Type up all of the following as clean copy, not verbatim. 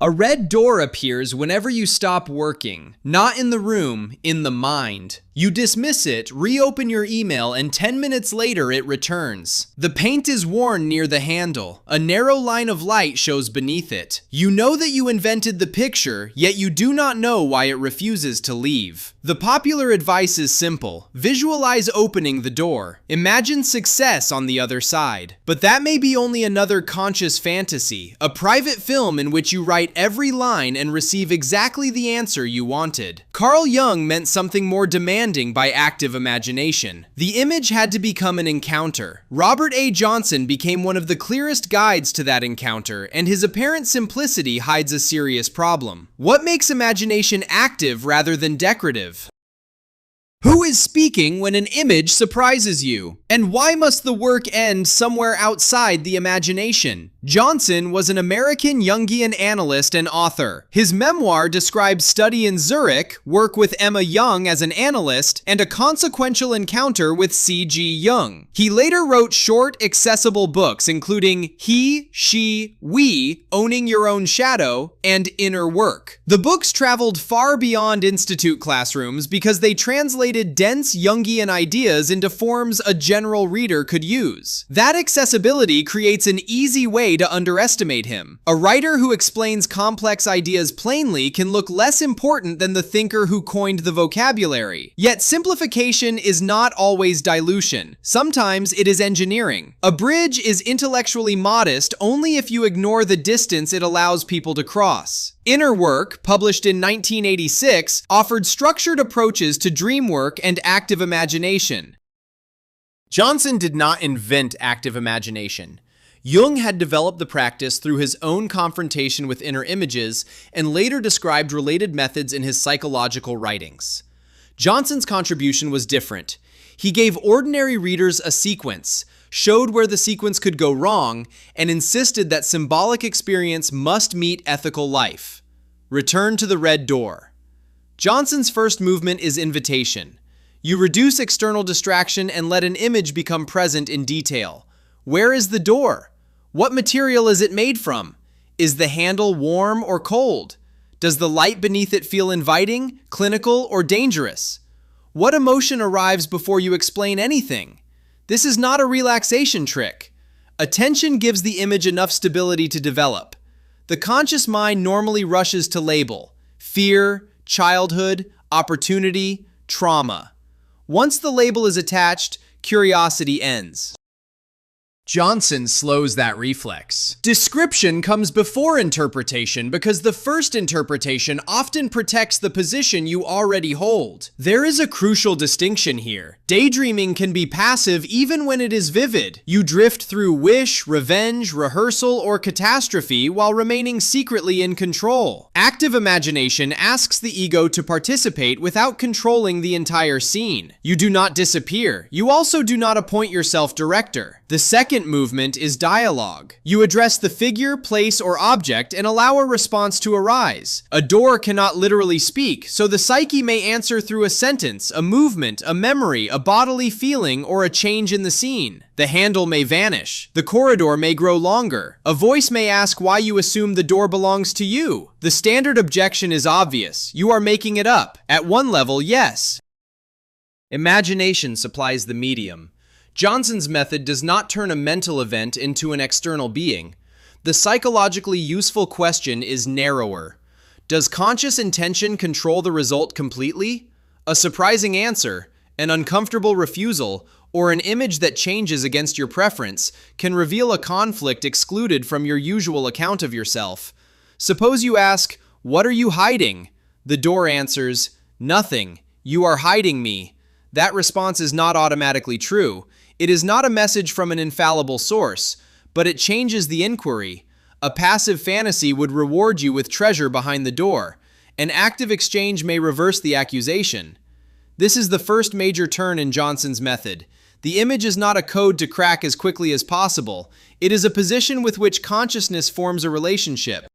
A red door appears whenever you stop working, not in the room, in the mind. You dismiss it, reopen your email, and 10 minutes later it returns. The paint is worn near the handle. A narrow line of light shows beneath it. You know that you invented the picture, yet you do not know why it refuses to leave. The popular advice is simple. Visualize opening the door. Imagine success on the other side. But that may be only another conscious fantasy, a private film in which you write every line and receive exactly the answer you wanted. Carl Jung meant something more demanding by active imagination. The image had to become an encounter. Robert A. Johnson became one of the clearest guides to that encounter, and his apparent simplicity hides a serious problem. What makes imagination active rather than decorative? Who is speaking when an image surprises you? And why must the work end somewhere outside the imagination? Johnson was an American Jungian analyst and author. His memoir describes study in Zurich, work with Emma Jung as an analyst, and a consequential encounter with C.G. Jung. He later wrote short, accessible books including He, She, We, Owning Your Own Shadow, and Inner Work. The books traveled far beyond institute classrooms because they translated dense Jungian ideas into forms a general reader could use. That accessibility creates an easy way to underestimate him. A writer who explains complex ideas plainly can look less important than the thinker who coined the vocabulary. Yet simplification is not always dilution. Sometimes it is engineering. A bridge is intellectually modest only if you ignore the distance it allows people to cross. Inner Work, published in 1986, offered structured approaches to dream work and active imagination. Johnson did not invent active imagination. Jung had developed the practice through his own confrontation with inner images and later described related methods in his psychological writings. Johnson's contribution was different. He gave ordinary readers a sequence, showed where the sequence could go wrong, and insisted that symbolic experience must meet ethical life. Return to the red door. Johnson's first movement is invitation. You reduce external distraction and let an image become present in detail. Where is the door? What material is it made from? Is the handle warm or cold? Does the light beneath it feel inviting, clinical, or dangerous? What emotion arrives before you explain anything? This is not a relaxation trick. Attention gives the image enough stability to develop. The conscious mind normally rushes to label: fear, childhood, opportunity, trauma. Once the label is attached, curiosity ends. Johnson slows that reflex. Description comes before interpretation because the first interpretation often protects the position you already hold. There is a crucial distinction here. Daydreaming can be passive even when it is vivid. You drift through wish, revenge, rehearsal, or catastrophe while remaining secretly in control. Active imagination asks the ego to participate without controlling the entire scene. You do not disappear. You also do not appoint yourself director. The second movement is dialogue. You address the figure, place, or object and allow a response to arise. A door cannot literally speak, so the psyche may answer through a sentence, a movement, a memory, a bodily feeling, or a change in the scene. The handle may vanish. The corridor may grow longer. A voice may ask why you assume the door belongs to you. The standard objection is obvious. You are making it up. At one level, yes. Imagination supplies the medium. Johnson's method does not turn a mental event into an external being. The psychologically useful question is narrower. Does conscious intention control the result completely? A surprising answer, an uncomfortable refusal, or an image that changes against your preference can reveal a conflict excluded from your usual account of yourself. Suppose you ask, "What are you hiding?" The door answers, "Nothing. You are hiding me." That response is not automatically true. It is not a message from an infallible source, but it changes the inquiry. A passive fantasy would reward you with treasure behind the door. An active exchange may reverse the accusation. This is the first major turn in Johnson's method. The image is not a code to crack as quickly as possible. It is a position with which consciousness forms a relationship.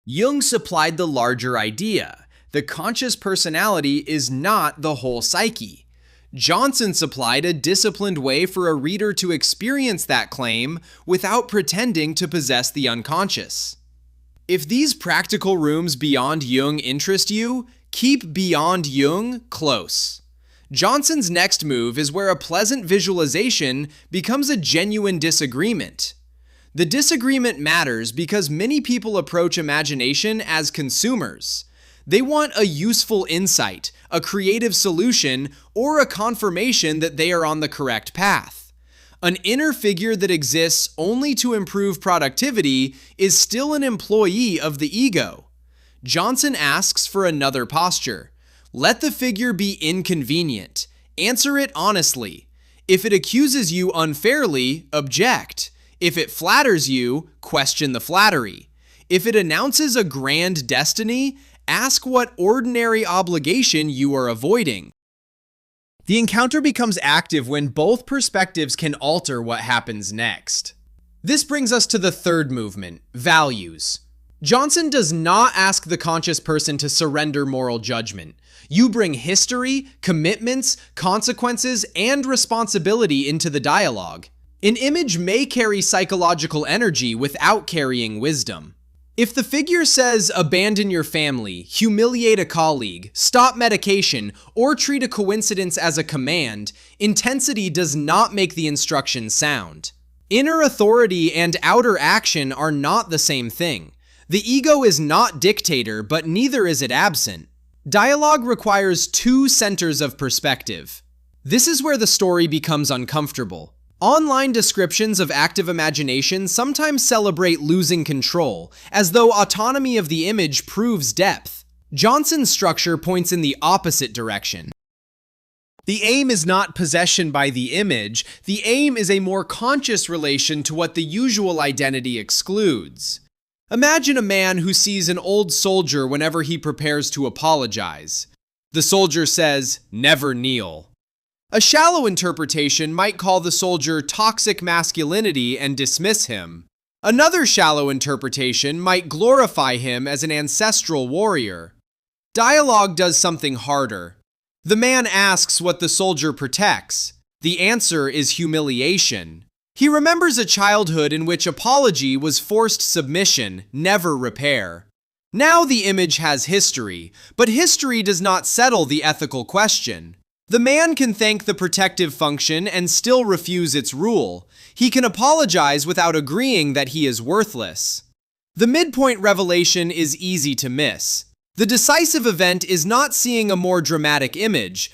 Jung supplied the larger idea. The conscious personality is not the whole psyche. Johnson supplied a disciplined way for a reader to experience that claim without pretending to possess the unconscious. If these practical rooms beyond Jung interest you, keep beyond Jung close. Johnson's next move is where a pleasant visualization becomes a genuine disagreement. The disagreement matters because many people approach imagination as consumers. They want a useful insight, a creative solution, or a confirmation that they are on the correct path. An inner figure that exists only to improve productivity is still an employee of the ego. Johnson asks for another posture. Let the figure be inconvenient. Answer it honestly. If it accuses you unfairly, object. If it flatters you, question the flattery. If it announces a grand destiny, ask what ordinary obligation you are avoiding. The encounter becomes active when both perspectives can alter what happens next. This brings us to the third movement, values. Johnson does not ask the conscious person to surrender moral judgment. You bring history, commitments, consequences, and responsibility into the dialogue. An image may carry psychological energy without carrying wisdom. If the figure says abandon your family, humiliate a colleague, stop medication, or treat a coincidence as a command, intensity does not make the instruction sound. Inner authority and outer action are not the same thing. The ego is not dictator, but neither is it absent. Dialogue requires two centers of perspective. This is where the story becomes uncomfortable. Online descriptions of active imagination sometimes celebrate losing control, as though autonomy of the image proves depth. Johnson's structure points in the opposite direction. The aim is not possession by the image. The aim is a more conscious relation to what the usual identity excludes. Imagine a man who sees an old soldier whenever he prepares to apologize. The soldier says, "Never kneel." A shallow interpretation might call the soldier toxic masculinity and dismiss him. Another shallow interpretation might glorify him as an ancestral warrior. Dialogue does something harder. The man asks what the soldier protects. The answer is humiliation. He remembers a childhood in which apology was forced submission, never repair. Now the image has history, but history does not settle the ethical question. The man can thank the protective function and still refuse its rule. He can apologize without agreeing that he is worthless. The midpoint revelation is easy to miss. The decisive event is not seeing a more dramatic image.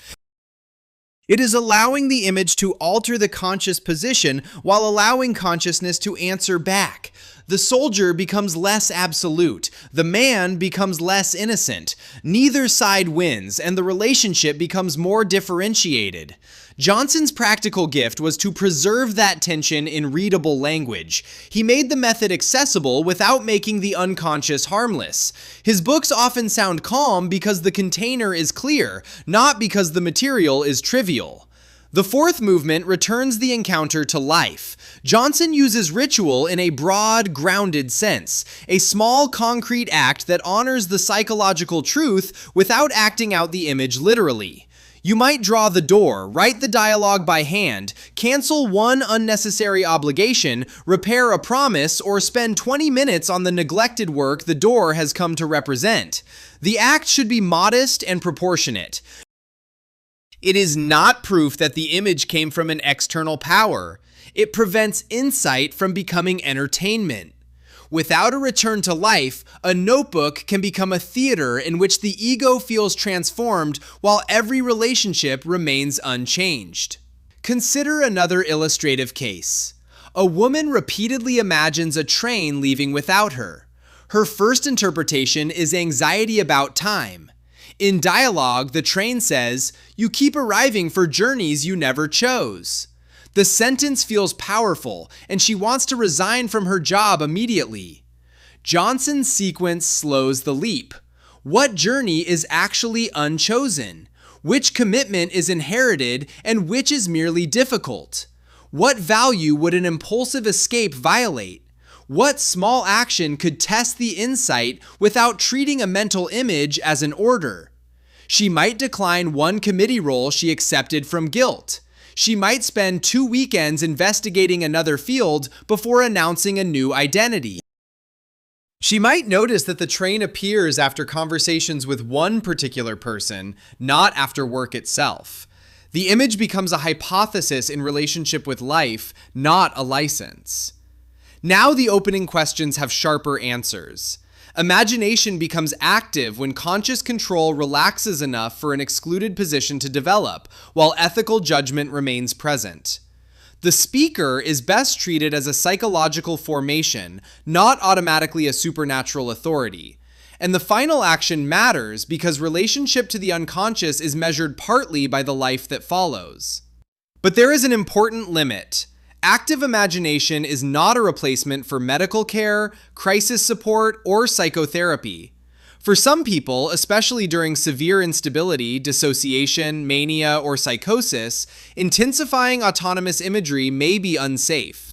It is allowing the image to alter the conscious position while allowing consciousness to answer back. The soldier becomes less absolute. The man becomes less innocent. Neither side wins, and the relationship becomes more differentiated. Johnson's practical gift was to preserve that tension in readable language. He made the method accessible without making the unconscious harmless. His books often sound calm because the container is clear, not because the material is trivial. The fourth movement returns the encounter to life. Johnson uses ritual in a broad, grounded sense, a small, concrete act that honors the psychological truth without acting out the image literally. You might draw the door, write the dialogue by hand, cancel one unnecessary obligation, repair a promise, or spend 20 minutes on the neglected work the door has come to represent. The act should be modest and proportionate. It is not proof that the image came from an external power. It prevents insight from becoming entertainment. Without a return to life, a notebook can become a theater in which the ego feels transformed while every relationship remains unchanged. Consider another illustrative case. A woman repeatedly imagines a train leaving without her. Her first interpretation is anxiety about time. In dialogue, the train says, "You keep arriving for journeys you never chose." The sentence feels powerful, and she wants to resign from her job immediately. Johnson's sequence slows the leap. What journey is actually unchosen? Which commitment is inherited and which is merely difficult? What value would an impulsive escape violate? What small action could test the insight without treating a mental image as an order? She might decline one committee role she accepted from guilt. She might spend 2 weekends investigating another field before announcing a new identity. She might notice that the train appears after conversations with one particular person, not after work itself. The image becomes a hypothesis in relationship with life, not a license. Now the opening questions have sharper answers. Imagination becomes active when conscious control relaxes enough for an excluded position to develop, while ethical judgment remains present. The speaker is best treated as a psychological formation, not automatically a supernatural authority. And the final action matters because relationship to the unconscious is measured partly by the life that follows. But there is an important limit. Active imagination is not a replacement for medical care, crisis support, or psychotherapy. For some people, especially during severe instability, dissociation, mania, or psychosis, intensifying autonomous imagery may be unsafe.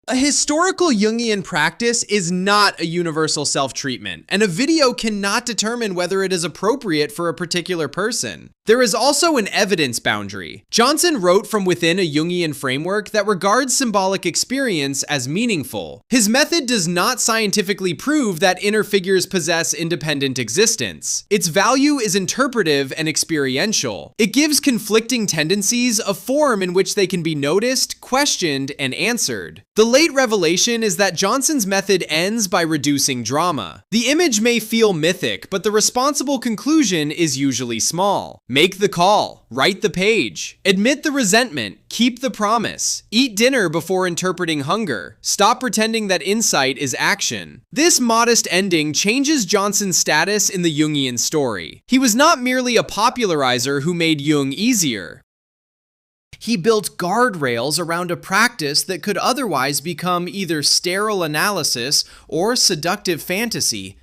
A historical Jungian practice is not a universal self-treatment, and a video cannot determine whether it is appropriate for a particular person. There is also an evidence boundary. Johnson wrote from within a Jungian framework that regards symbolic experience as meaningful. His method does not scientifically prove that inner figures possess independent existence. Its value is interpretive and experiential. It gives conflicting tendencies a form in which they can be noticed, questioned, and answered. The late revelation is that Johnson's method ends by reducing drama. The image may feel mythic, but the responsible conclusion is usually small. Make the call, write the page, admit the resentment, keep the promise, eat dinner before interpreting hunger, stop pretending that insight is action. This modest ending changes Johnson's status in the Jungian story. He was not merely a popularizer who made Jung easier. He built guardrails around a practice that could otherwise become either sterile analysis or seductive fantasy.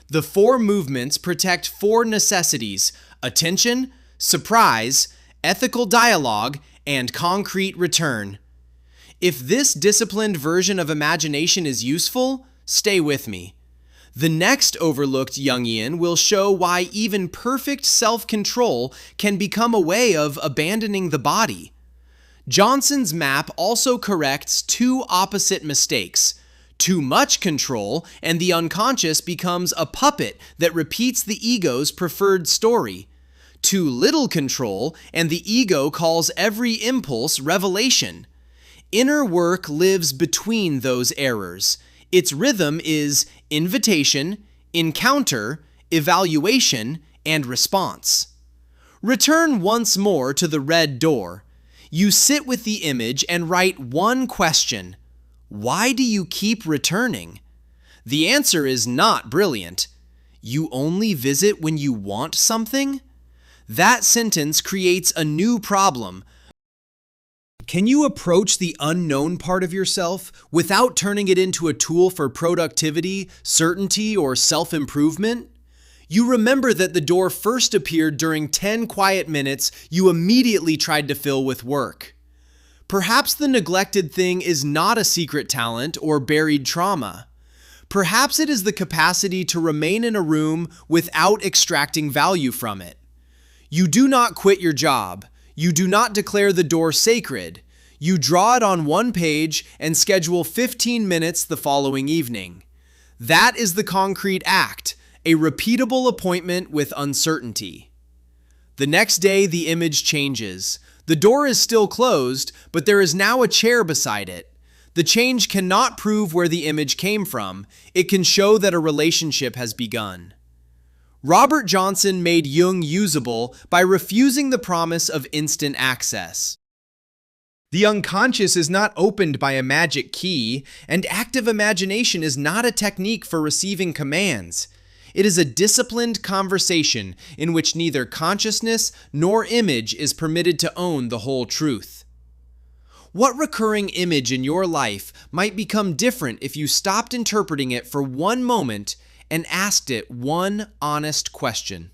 The 4 movements protect 4 necessities: attention, surprise, ethical dialogue, and concrete return. If this disciplined version of imagination is useful, stay with me. The next overlooked Jungian will show why even perfect self-control can become a way of abandoning the body. Johnson's map also corrects 2 opposite mistakes. Too much control, and the unconscious becomes a puppet that repeats the ego's preferred story. Too little control, and the ego calls every impulse revelation. Inner work lives between those errors. Its rhythm is invitation, encounter, evaluation, and response. Return once more to the red door. You sit with the image and write one question: why do you keep returning? The answer is not brilliant. You only visit when you want something? That sentence creates a new problem. Can you approach the unknown part of yourself without turning it into a tool for productivity, certainty, or self-improvement? You remember that the door first appeared during 10 quiet minutes you immediately tried to fill with work. Perhaps the neglected thing is not a secret talent or buried trauma. Perhaps it is the capacity to remain in a room without extracting value from it. You do not quit your job. You do not declare the door sacred. You draw it on one page and schedule 15 minutes the following evening. That is the concrete act, a repeatable appointment with uncertainty. The next day, the image changes. The door is still closed, but there is now a chair beside it. The change cannot prove where the image came from. It can show that a relationship has begun. Robert Johnson made Jung usable by refusing the promise of instant access. The unconscious is not opened by a magic key, and active imagination is not a technique for receiving commands. It is a disciplined conversation in which neither consciousness nor image is permitted to own the whole truth. What recurring image in your life might become different if you stopped interpreting it for one moment and asked it one honest question?